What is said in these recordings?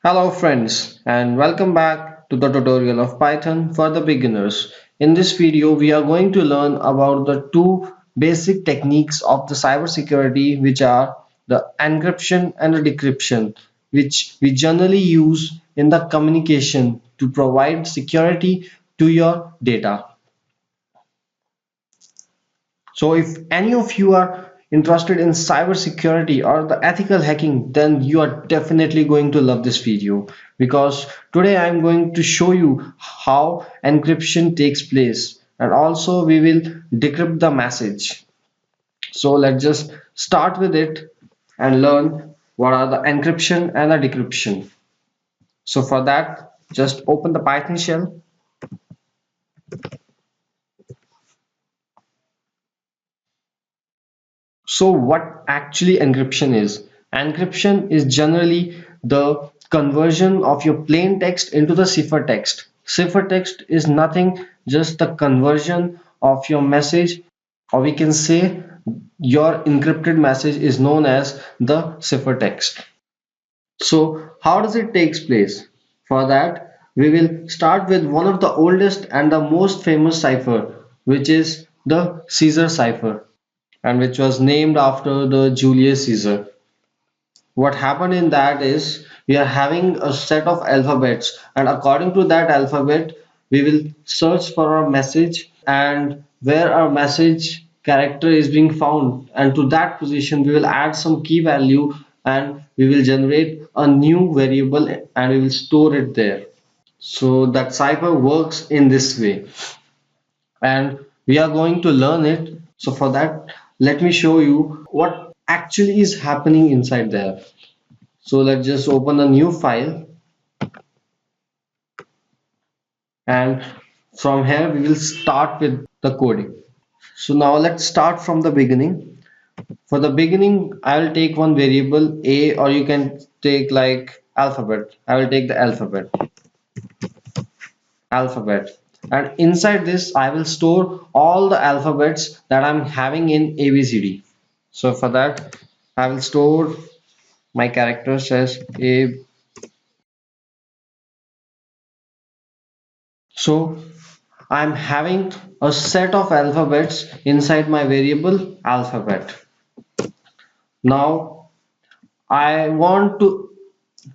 Hello friends and welcome back to the tutorial of Python for the beginners. In this video we are going to learn about the two basic techniques of the cybersecurity, which are the encryption and the decryption, which we generally use in the communication to provide security to your data. So if any of you are interested in cybersecurity or the ethical hacking, then you are definitely going to love this video, because today I'm going to show you how encryption takes place, and also we will decrypt the message. So let's just start with it and learn what are the encryption and the decryption. So for that, just open the Python shell. So what actually encryption is? Encryption is generally the conversion of your plain text into the cipher text. Cipher text is nothing, just the conversion of your message, or we can say your encrypted message is known as the cipher text. So how does it takes place? For that, we will start with one of the oldest and the most famous cipher, which is the Caesar cipher, and which was named after the Julius Caesar. What happened in that is we are having a set of alphabets, and according to that alphabet, we will search for our message and where our message character is being found, and to that position we will add some key value and we will generate a new variable and we will store it there. So that cipher works in this way, and we are going to learn it. So for that, let me show you what actually is happening inside there. So let's just open a new file, and from here we will start with the coding. So now let's start from the beginning. For the beginning, I will take one variable a, or you can take like alphabet. I will take the alphabet, and inside this I will store all the alphabets that I'm having in ABCD. So for that, I will store my characters as a. So I'm having a set of alphabets inside my variable alphabet. Now I want to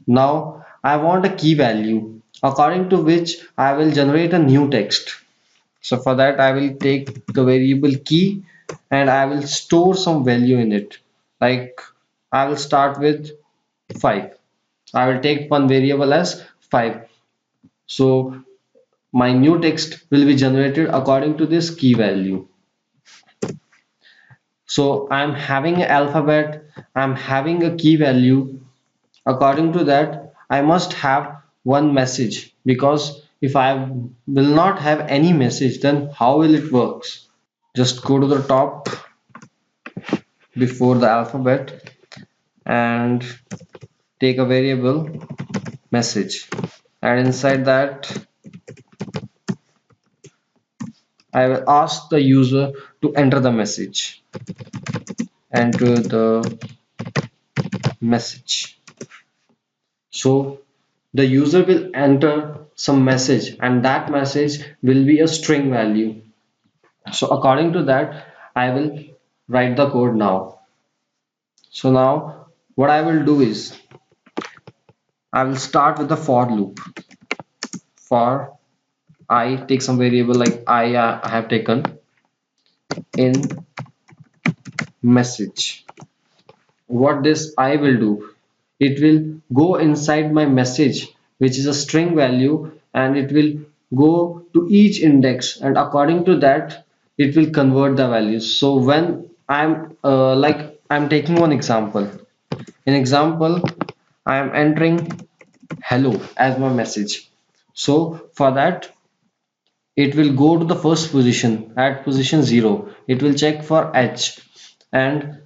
now I want a key value, according to which I will generate a new text. So for that, I will take the variable key and I will store some value in it. Like I will start with 5. I will take one variable as 5. So my new text will be generated according to this key value. So I'm having an alphabet, I'm having a key value. According to that, I must have one message, because if I will not have any message, then how will it works? Just go to the top before the alphabet and take a variable message, and inside that I will ask the user to enter the message. Enter the message. So the user will enter some message, and that message will be a string value. So according to that, I will write the code now. So now what I will do is I will start with the for loop. For I take some variable like I have taken in message. What this I will do, it will go inside my message, which is a string value, and it will go to each index, and according to that it will convert the values. So when I'm taking one example. In example, I am entering hello as my message. So for that, it will go to the first position at position 0. It will check for H, and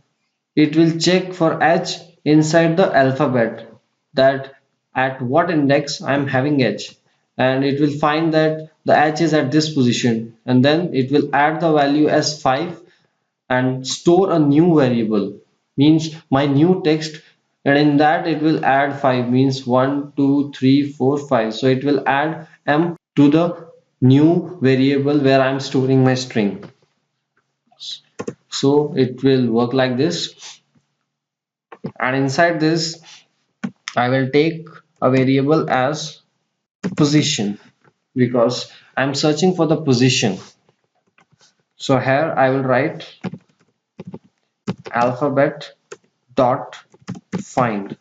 it will check for H inside the alphabet, that at what index I am having H, and it will find that the H is at this position, and then it will add the value as 5 and store a new variable, means my new text and in that it will add 5, means 1 2 3 4 5. So it will add m to the new variable where I'm storing my string. So it will work like this, and inside this I will take a variable as position because I'm searching for the position. So here I will write alphabet dot find.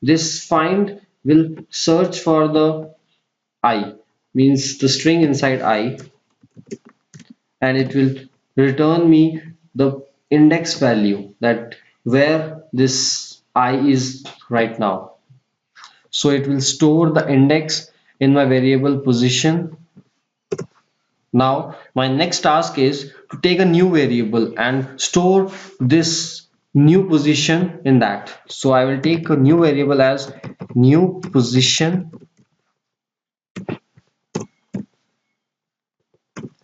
This find will search for the I, means the string inside I, and it will return me the index value, that where this I is right now. So it will store the index in my variable position. Now my next task is to take a new variable and store this new position in that. So I will take a new variable as new position,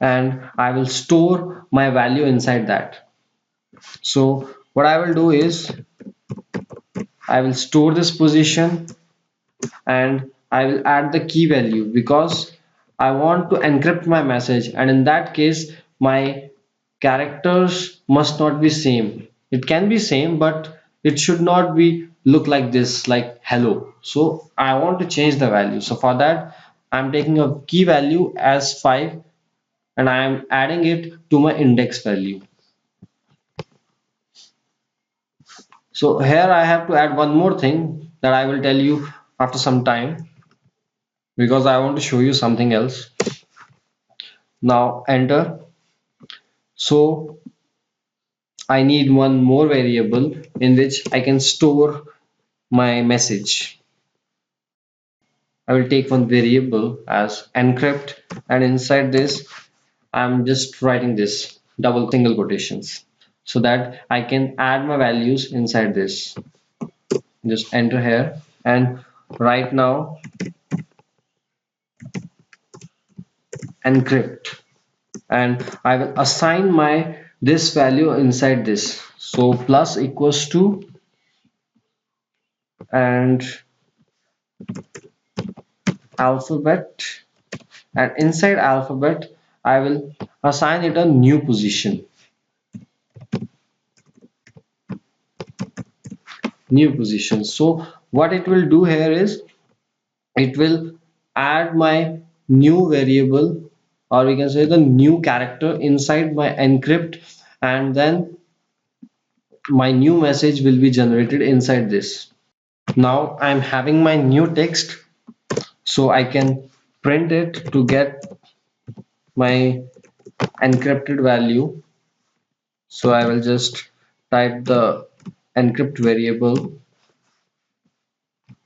and I will store my value inside that. So what I will do is I will store this position and I will add the key value because I want to encrypt my message, and in that case my characters must not be same. It can be same, but it should not be look like this, like hello. So I want to change the value. So for that I'm taking a key value as 5 and I am adding it to my index value. So here I have to add one more thing that I will tell you after some time because I want to show you something else. Now enter. So I need one more variable in which I can store my message. I will take one variable as encrypt, and inside this I'm just writing this double single quotations so that I can add my values inside this. Just enter here, and right now encrypt, and I will assign my this value inside this. So plus equals to, and alphabet, and inside alphabet I will assign it a new position. New position. So what it will do here is it will add my new variable, or we can say the new character inside my encrypt, and then my new message will be generated inside this. Now I'm having my new text, so I can print it to get my encrypted value. So I will just type the encrypt variable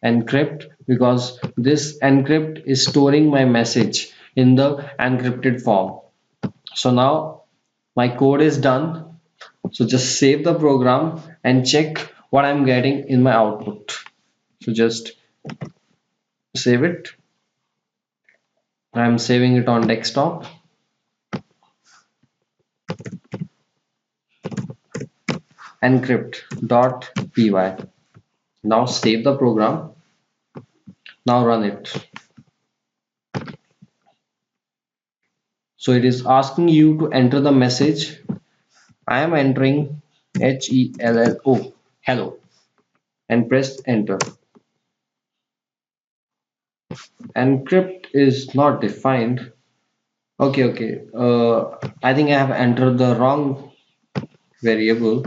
encrypt because this encrypt is storing my message in the encrypted form. So now my code is done. So just save the program and check what I'm getting in my output. So just save it. I'm saving it on desktop. Encrypt.py. Now save the program. Now run it. So it is asking you to enter the message. I am entering HELLO, hello, and press enter. Encrypt is not defined. Okay. I think I have entered the wrong variable.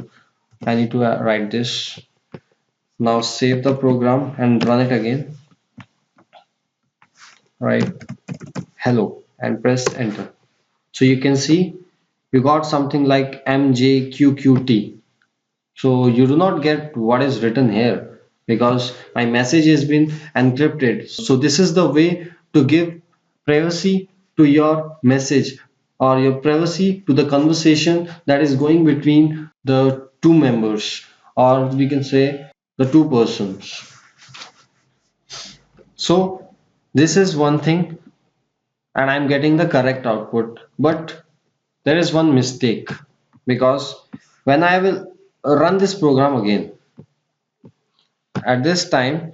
I need to write this. Now save the program and run it again. Right, hello, and press enter. So you can see you got something like MJQQT. So you do not get what is written here because my message has been encrypted. So this is the way to give privacy to your message, or your privacy to the conversation that is going between the two members, or we can say the two persons. So this is one thing, and I'm getting the correct output, but there is one mistake because when I will run this program again, At this time,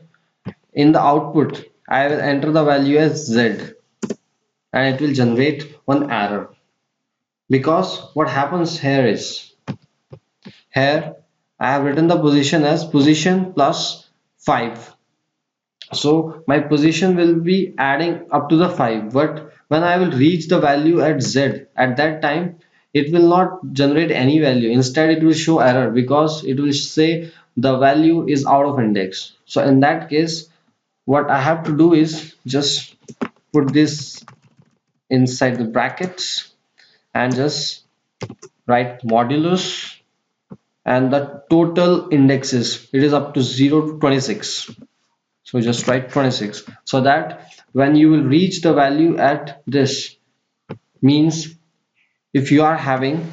in the output, I will enter the value as Z, and it will generate one error. Because what happens here is, here I have written the position as position plus 5. So my position will be adding up to the 5, but when I will reach the value at Z, at that time it will not generate any value. Instead it will show error because it will say the value is out of index. So in that case, what I have to do is just put this inside the brackets and just write modulus, and the total indexes, it is up to 0 to 26. So just write 26, so that when you will reach the value at this, means if you are having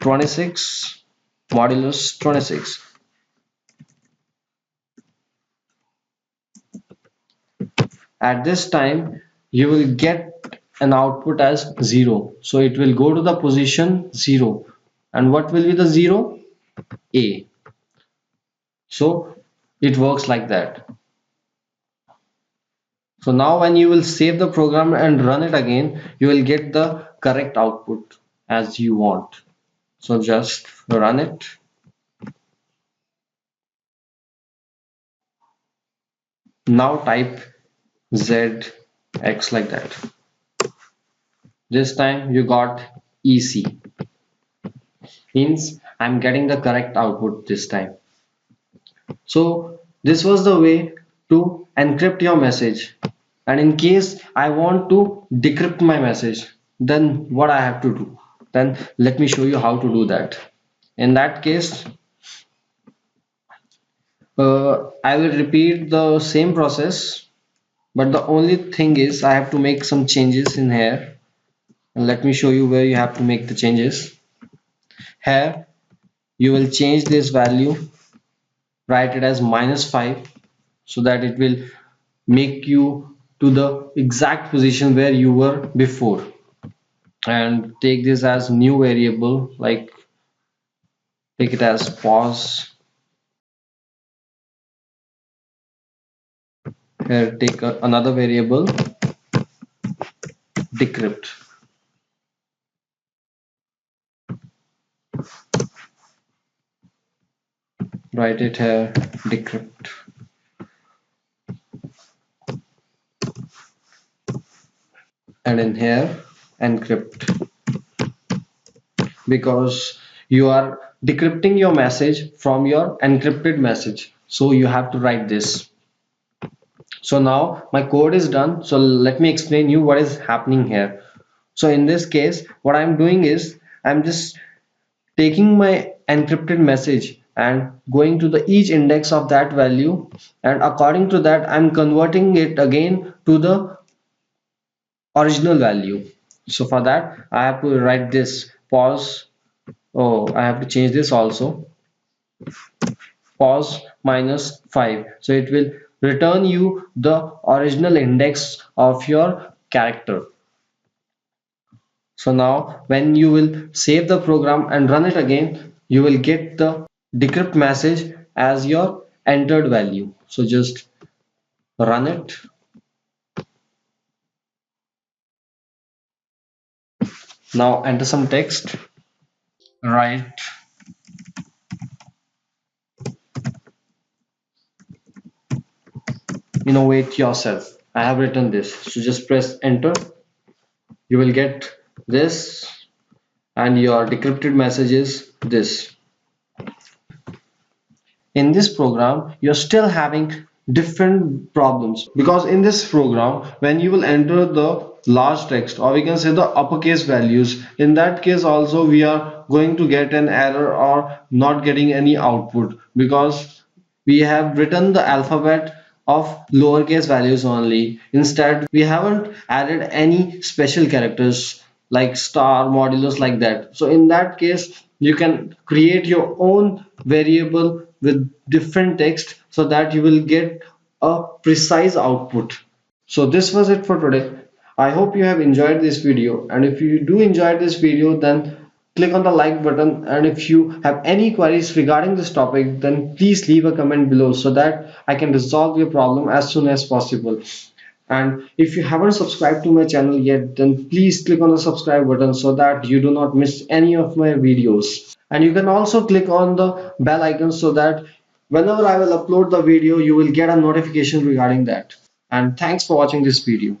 26 modulus 26, at this time you will get an output as 0. So it will go to the position 0, and what will be the 0? A. So it works like that. So now when you will save the program and run it again, you will get the correct output as you want. So just run it. Now type ZX like that. This time you got EC. Means I'm getting the correct output this time. So this was the way to encrypt your message. And in case I want to decrypt my message, then what I have to do? Then let me show you how to do that. In that case, I will repeat the same process, but the only thing is I have to make some changes in here. And let me show you where you have to make the changes. Here you will change this value, write it as -5, so that it will make you to the exact position where you were before, and take this as new variable, like take it as pause. Here take another variable, decrypt. Write it here, decrypt. And in here, encrypt, because you are decrypting your message from your encrypted message, so you have to write this. So now my code is done, so let me explain you what is happening here. So in this case, what I'm doing is I'm just taking my encrypted message and going to the each index of that value, and according to that I'm converting it again to the original value. So for that I have to write this pause. Oh, I have to change this also, pause -5, so it will return you the original index of your character. So now when you will save the program and run it again, you will get the decrypt message as your entered value. So just run it. Now enter some text. Write innovate yourself. I have written this. So just press enter. You will get this, and your decrypted message is this. In this program you're still having different problems, because in this program when you will enter the large text, or we can say the uppercase values, in that case also we are going to get an error or not getting any output, because we have written the alphabet of lowercase values only. Instead we haven't added any special characters like star, modulus, like that. So in that case you can create your own variable with different text, so that you will get a precise output. So this was it for today. I hope you have enjoyed this video, and if you do enjoy this video, then click on the like button, and if you have any queries regarding this topic, then please leave a comment below so that I can resolve your problem as soon as possible. And if you haven't subscribed to my channel yet, then please click on the subscribe button so that you do not miss any of my videos. And you can also click on the bell icon so that whenever I will upload the video, you will get a notification regarding that. And thanks for watching this video.